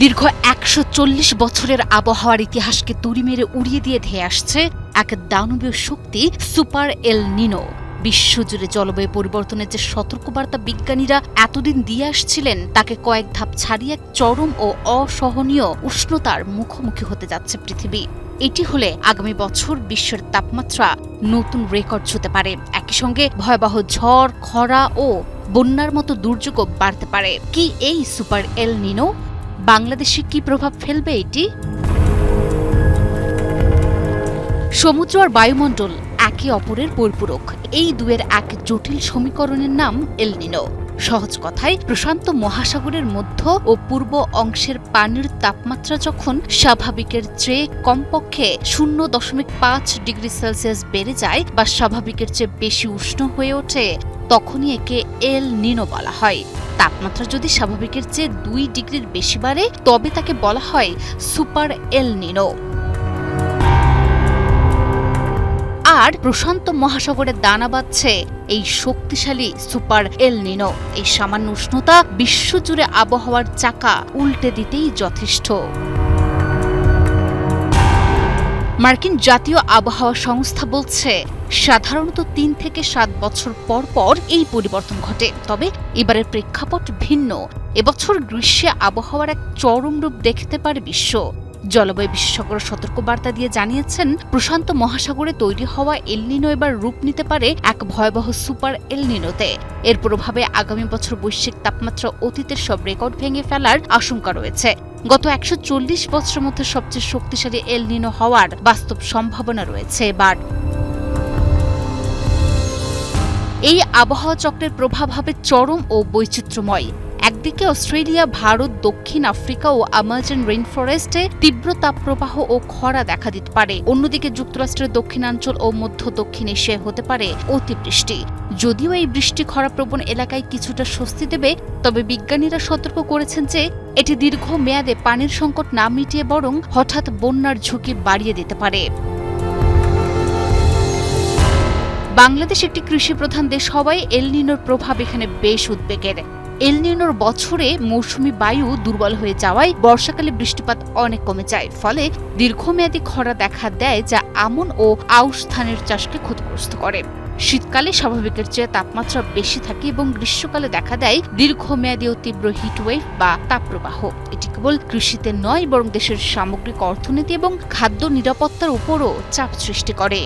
দীর্ঘ ১৪০ বছরের আবহাওয়ার ইতিহাসকে তুড়ি মেরে উড়িয়ে দিয়ে ধেয়ে আসছে এক দানবীয় শক্তি সুপার এল নিনো। বিশ্বজুড়ে জলবায়ু পরিবর্তনের যে সতর্কবার্তা বিজ্ঞানীরা এতদিন দিয়ে আসছিলেন, তাকে কয়েক ধাপ ছাড়িয়ে এক চরম ও অসহনীয় উষ্ণতার মুখোমুখি হতে যাচ্ছে পৃথিবী। এটি হলে আগামী বছর বিশ্বের তাপমাত্রা নতুন রেকর্ড ছুঁতে পারে। একই সঙ্গে ভয়াবহ ঝড়, খরা ও বন্যার মতো দুর্যোগও বাড়তে পারে। কি এই সুপার এল নিনো? বাংলাদেশে কি প্রভাব ফেলবে এটি? সমুদ্র আর বায়ুমণ্ডল একে অপরের পরিপূরক। এই দুয়ের এক জটিল সমীকরণের নাম এল নিনো। সহজ কথায়, প্রশান্ত মহাসাগরের মধ্য ও পূর্ব অংশের পানির তাপমাত্রা যখন স্বাভাবিকের চেয়ে কমপক্ষে 0.5 ডিগ্রি সেলসিয়াস বেড়ে যায় বা স্বাভাবিকের চেয়ে বেশি উষ্ণ হয়ে ওঠে, তখনই একে এল নিনো বলা হয়। তাপমাত্রা যদি স্বাভাবিকের চেয়ে 2 ডিগ্রির বেশি বাড়ে, তবে তাকে বলা হয় সুপার এল নিনো। আর প্রশান্ত মহাসাগরে দানা বাঁধছে এই শক্তিশালী সুপার এল নিনো। এই সামান্য উষ্ণতা বিশ্বজুড়ে আবহাওয়ার চাকা উল্টে দিতেই যথেষ্ট। মার্কিন জাতীয় আবহাওয়া সংস্থা বলছে, সাধারণত 3 থেকে 7 বছর পর পর এই পরিবর্তন ঘটে। তবে এবারের প্রেক্ষাপট ভিন্ন। এবছর গ্রীষ্মে আবহাওয়ার এক চরম রূপ দেখতে পারে বিশ্ব। জলবায়ু বিশেষজ্ঞরা সতর্কবার্তা দিয়ে জানিয়েছেন, প্রশান্ত মহাসাগরে তৈরি হওয়া এল নিনো এবার রূপ নিতে পারে এক ভয়াবহ সুপার এল নিনোতে। এর প্রভাবে আগামী বছর বৈশ্বিক তাপমাত্রা অতীতের সব রেকর্ড ভেঙে ফেলার আশঙ্কা রয়েছে। গত ১৪০ বছরের মধ্যে সবচেয়ে শক্তিশালী এল নিনো হওয়ার বাস্তব সম্ভাবনা রয়েছে এবার। এই আবহাওয়া চক্রের প্রভাব হবে চরম ও বৈচিত্র্যময়। একদিকে অস্ট্রেলিয়া, ভারত, দক্ষিণ আফ্রিকা ও আমাজন রেইনফরেস্টে তীব্র তাপপ্রবাহ ও খরা দেখা দিতে পারে। অন্যদিকে যুক্তরাষ্ট্রের দক্ষিণাঞ্চল ও মধ্য দক্ষিণ এশিয়ায় হতে পারে অতিবৃষ্টি। যদিও এই বৃষ্টি খরাপ্রবণ এলাকায় কিছুটা স্বস্তি দেবে, তবে বিজ্ঞানীরা সতর্ক করেছেন যে এটি দীর্ঘ মেয়াদে পানির সংকট না মিটিয়ে বরং হঠাৎ বন্যার ঝুঁকি বাড়িয়ে দিতে পারে। বাংলাদেশ একটি কৃষিপ্রধান দেশ হওয়ায় এল নিনোর প্রভাব এখানে বেশ উদ্বেগের। এল নিনোর বছরে মৌসুমি বায়ু দুর্বল হয়ে যাওয়ায় বর্ষাকালে বৃষ্টিপাত অনেক কমে যায়। ফলে দীর্ঘমেয়াদী খরা দেখা দেয়, যা আমন ও আউশ ধানের চাষকে ক্ষতিগ্রস্ত করে। শীতকালে স্বাভাবিকের চেয়ে তাপমাত্রা বেশি থাকে এবং গ্রীষ্মকালে দেখা দেয় দীর্ঘমেয়াদী ও তীব্র হিটওয়েভ বা তাপপ্রবাহ। এটি কেবল কৃষিতে নয়, বরং দেশের সামগ্রিক অর্থনীতি এবং খাদ্য নিরাপত্তার উপরও চাপ সৃষ্টি করে।